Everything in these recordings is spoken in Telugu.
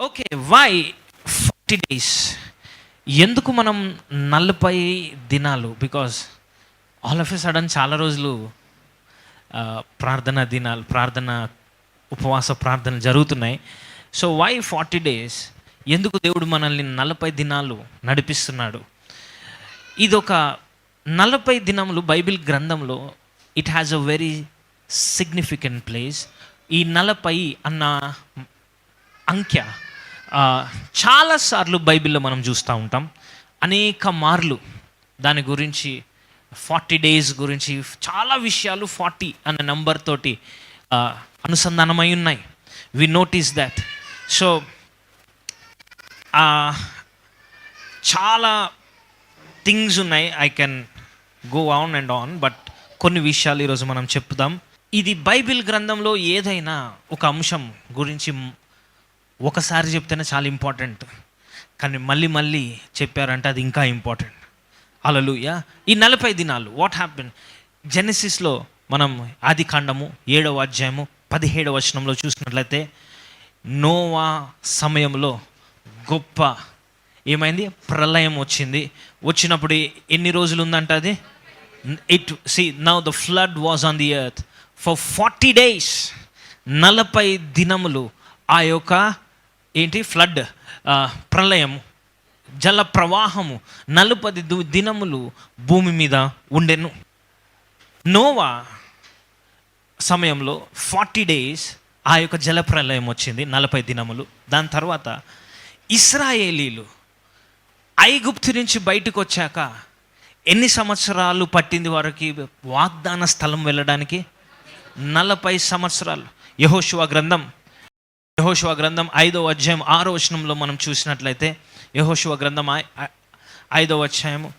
Okay, why 40 days? ఎందుకు మనం 40 దినాలు? Because all of a sudden చాలా రోజులు ప్రార్థన దినాలు, ఉపవాస ప్రార్థనలు జరుగుతున్నాయి. So why 40 days? ఎందుకు దేవుడు మనల్ని 40 దినాలు నడిపిస్తున్నాడు? ఇదొక 40 దినములు బైబిల్ గ్రంథంలో it has a very significant place. ఈ 40 అన్న అంకె చాలాసార్లు బైబిల్లో మనం చూస్తూ ఉంటాం. అనేక మార్లు దాని గురించి 40 డేస్ గురించి చాలా విషయాలు 40 అనే నంబర్ తోటి అనుసంధానమై ఉన్నాయి. వి నోటీస్ దాట్. సో చాలా థింగ్స్ ఉన్నాయి. I can go on and on, but కొన్ని విషయాలు ఈరోజు మనం చెప్దాం. ఇది బైబిల్ గ్రంథంలో ఏదైనా ఒక అంశం గురించి ఒకసారి చెప్తేనే చాలా ఇంపార్టెంట్, కానీ మళ్ళీ మళ్ళీ చెప్పారంటే అది ఇంకా ఇంపార్టెంట్. హల్లెలూయా. ఈ 40 దినాలు వాట్ హ్యాపెన్? జెనసిస్లో మనం ఆది కాండము 7వ అధ్యాయము 17వ వచనంలో చూసినట్లయితే, నోవా సమయంలో గొప్ప ఏమైంది? ప్రళయం వచ్చింది. వచ్చినప్పుడు ఎన్ని రోజులు ఉందంట అది? Now the flood was on the earth for 40 days. 40 దినములు ఆ యొక్క ఫ్లడ్, ప్రళయము, జల ప్రవాహము 40 దినములు భూమి మీద ఉండెను. నోవా సమయంలో 40 డేస్ ఆ యొక్క జల ప్రళయం వచ్చింది, 40 దినములు. దాని తర్వాత ఇశ్రాయేలీలు ఐగుప్తు నుంచి బయటకు వచ్చాక ఎన్ని సంవత్సరాలు పట్టింది వారికి వాగ్దాన స్థలం వెళ్ళడానికి? 40 సంవత్సరాలు. యెహోషువ గ్రంథం 5వ అధ్యాయం 6వ వచనంలో మనం చూసినట్లయితే, యెహోషువ గ్రంథం 5వ అధ్యాయము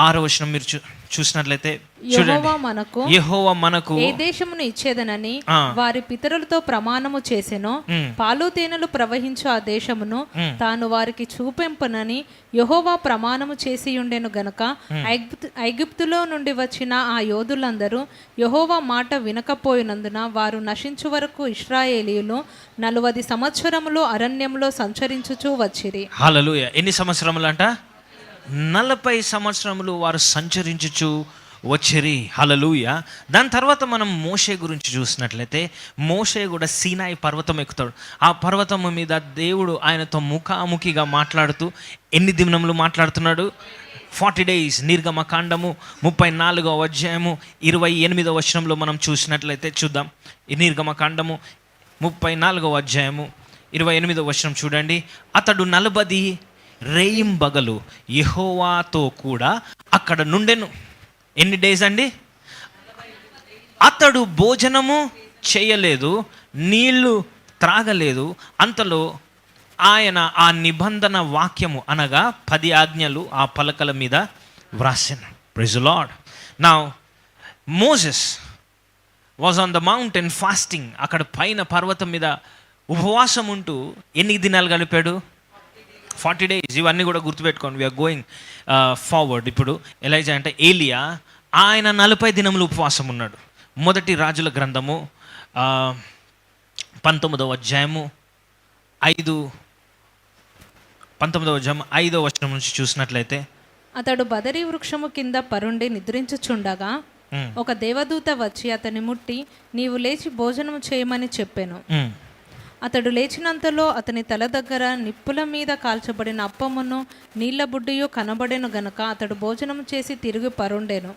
6వ వచనం మీరు చూసినట్లయితే చూడండి. యెహోవా మనకు ఏ దేశమును ఇచ్చేదనని వారి పితరులతో ప్రమాణము చేసెనో, పాలు తేనెలు ప్రవహించు ఆ దేశమును తాను వారికి చూపెంపనని యెహోవా ప్రమాణము చేసి ఉండెను గనుక ఐగుప్తులో నుండి వచ్చిన ఆ యోధులందరూ యెహోవా మాట వినకపోయినందున వారు నశించు వరకు ఇశ్రాయేలీయులు 40 సంవత్సరములు అరణ్యంలో సంచరించుచూ వచ్చిరి. హల్లెలూయా. ఎన్ని సంవత్సరములు అంట? 40 సంవత్సరములు వారు సంచరించుచు వచ్చిరి. హల్లెలూయా. దాని తర్వాత మనం మోషే గురించి చూసినట్లయితే, మోషే కూడా సీనాయి పర్వతం ఎక్కుతాడు. ఆ పర్వతం మీద దేవుడు ఆయనతో ముఖాముఖిగా మాట్లాడుతూ ఎన్ని దినములు మాట్లాడుతున్నాడు? 40 డేస్. నిర్గమకాండము 34వ అధ్యాయము 28వ వచనంలో మనం చూసినట్లయితే చూద్దాం. ఈ నిర్గమకాండము 34వ అధ్యాయము 28వ వచనం చూడండి. అతడు 40 రేయింబగలు యెహోవాతో కూడా అక్కడ నుండెను. ఎన్ని డేస్ అండి? అతడు భోజనము చేయలేదు, నీళ్లు త్రాగలేదు. అంతలో ఆయన ఆ నిబంధన వాక్యము అనగా 10 ఆజ్ఞలు ఆ పలకల మీద వ్రాసెను. Praise the lord. Now Moses was on the mountain fasting. అక్కడ పైన పర్వతం మీద ఉపవాసం ఉంటూ ఎన్ని దినాలు గడిపాడు? 40 డేస్. ఇవన్నీ కూడా గుర్తుపెట్టుకోండి. We are going forward. ఇప్పుడు ఎలైజా అంటే ఏలియా, ఆయన 40 దినములు ఉపవాసం ఉన్నాడు. మొదటి రాజుల గ్రంథము 19వ అధ్యాయము 5వ వచనం నుంచి చూసినట్లయితే, అతడు బదరీ వృక్షము కింద పరుండి నిద్రించుచుండగా ఒక దేవదూత వచ్చి అతని ముట్టి, నీవు లేచి భోజనము చేయమని చెప్పాను. అతడు లేచినంతలో అతని తల దగ్గర నిప్పుల మీద కాల్చబడిన అప్పమును నీళ్ల బుడ్డియు కనబడెను గనుక అతడు భోజనం చేసి తిరిగి పరుండెను.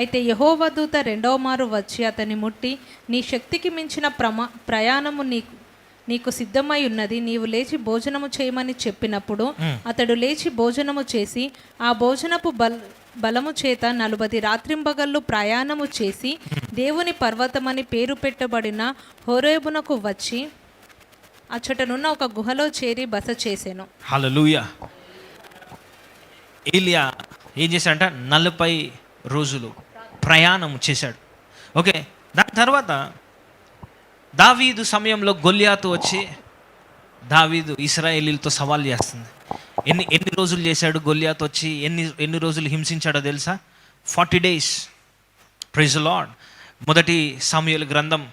అయితే యెహోవా దూత 2వ మారు వచ్చి అతని ముట్టి, నీ శక్తికి మించిన ప్రయాణము నీకు సిద్ధమై ఉన్నది, నీవు లేచి భోజనము చేయమని చెప్పినప్పుడు అతడు లేచి భోజనము చేసి ఆ భోజనపు బలము చేత 40 రాత్రింబగళ్ళు ప్రయాణము చేసి దేవుని పర్వతమని పేరు పెట్టబడిన హోరేబునకు వచ్చి అచ్చటనున్న ఒక గుహలో చేరి బస చేసెను. హల్లెలూయా. ఏలియా ఏం చేశాడంట? 40 రోజులు ప్రయాణం చేశాడు. ఓకే. దాని తర్వాత దావీదు సమయంలో గొల్యాతు వచ్చి దావీదు ఇశ్రాయేలీలతో సవాల్ చేస్తుంది. ఎన్ని రోజులు చేశాడు గొల్యాతు వచ్చి? ఎన్ని రోజులు హింసించాడో తెలుసా? 40 డేస్. Praise the lord. మొదటి సమూయేలు గ్రంథం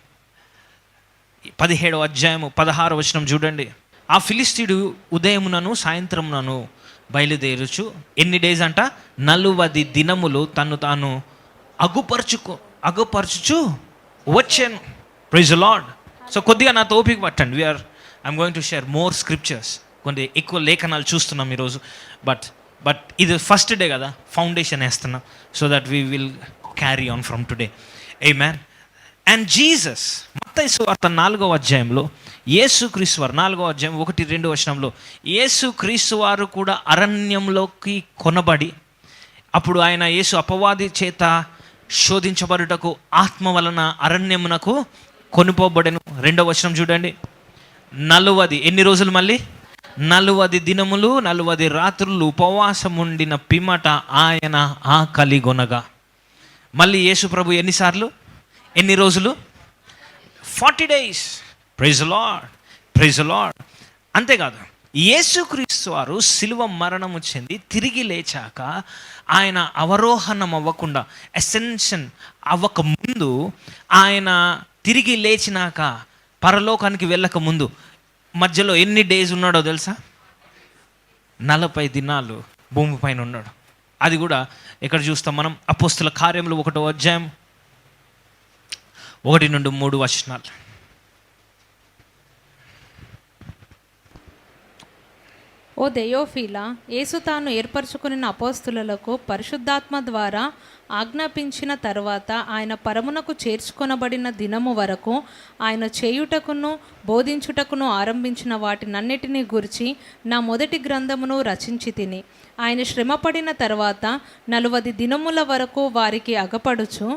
17వ అధ్యాయము 16వ వచనం చూడండి. ఆ ఫిలిస్తీయుడు ఉదయమునను సాయంత్రమునను బయలుదేరుచు ఎన్ని డేస్ అంట 40 దినములు తను తాను అగుపరచుచు వచ్చాను. Praise the Lord. సో కొద్దిగా నాతో ఓపిక పట్టండి. I'm going to share more scriptures. కొన్ని ఎక్కువ లేఖనాలు చూస్తున్నాం ఈరోజు. బట్ ఇది ఫస్ట్ డే కదా, ఫౌండేషన్ వేస్తున్నాం. So that we will carry on from today. Amen. And Jesus మత్తయి సువార్త 4వ అధ్యాయంలో యేసుక్రీస్తు వారు 4వ అధ్యాయం 1-2 వచనంలో యేసుక్రీస్తు వారు కూడా అరణ్యంలోకి కొనబడి, అప్పుడు ఆయన యేసు అపవాది చేత శోధించబడుటకు ఆత్మ వలన అరణ్యమునకు కొనిపోబడెను. 2వ వచనం చూడండి. 40 ఎన్ని రోజులు మళ్ళీ 40 దినములు 40 రాత్రులు ఉపవాసముండిన పిమ్మట ఆయన ఆకలిగొనగా. మళ్ళీ యేసు ప్రభు ఎన్నిసార్లు, ఎన్ని రోజులు? 40 days. Praise the Lord, praise the Lord. అంతేకాదు, యేసుక్రీస్తు వారు శిలువ మరణము చెంది తిరిగి లేచాక ఆయన అవరోహణం అవ్వకుండా, అసెన్షన్ అవ్వక ముందు, ఆయన తిరిగి లేచినాక పరలోకానికి వెళ్ళక ముందు మధ్యలో ఎన్ని డేస్ ఉన్నాడో తెలుసా? 40 దినాలు భూమిపైన ఉన్నాడు. అది కూడా ఎక్కడ చూస్తాం మనం? అపోస్తుల కార్యములు 1వ అధ్యాయం 1-3 వచనాలు. ఓ దెయోఫీలా, యేసు తాను ఏర్పరచుకున్న అపోస్తులకు పరిశుద్ధాత్మ ద్వారా ఆజ్ఞాపించిన తర్వాత ఆయన పరమునకు చేర్చుకొనబడిన దినము వరకు ఆయన చేయుటకును బోధించుటకును ఆరంభించిన వాటినన్నిటినీ గురించి నా మొదటి గ్రంథమును రచించి తిని, ఆయన శ్రమపడిన తర్వాత 40 దినముల వరకు వారికి అగపడుచు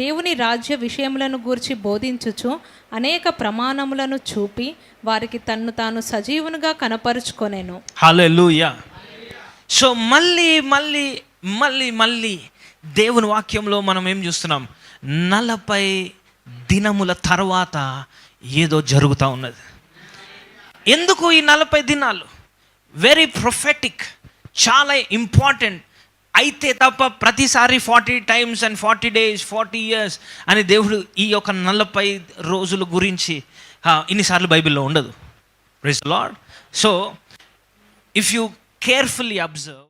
దేవుని రాజ్య విషయములను గూర్చి బోధించుచు అనేక ప్రమాణములను చూపి వారికి తన్ను తాను సజీవునిగా కనపరుచుకొనెను. హల్లెలూయా. సో మళ్ళీ మళ్ళీ మళ్ళీ మళ్ళీ దేవుని వాక్యంలో మనం ఏం చూస్తున్నాం? 40 దినముల తర్వాత ఏదో జరుగుతూ ఉన్నది. ఎందుకు ఈ 40 దినాలు? వెరీ ప్రొఫెటిక్, చాలా ఇంపార్టెంట్. అయితే తప్ప ప్రతిసారి 40 times and 40 days 40 years అని దేవుడు ఈ యొక్క 40 రోజుల గురించి ఇన్నిసార్లు బైబిల్లో ఉండదు. Praise the Lord. So if you carefully observe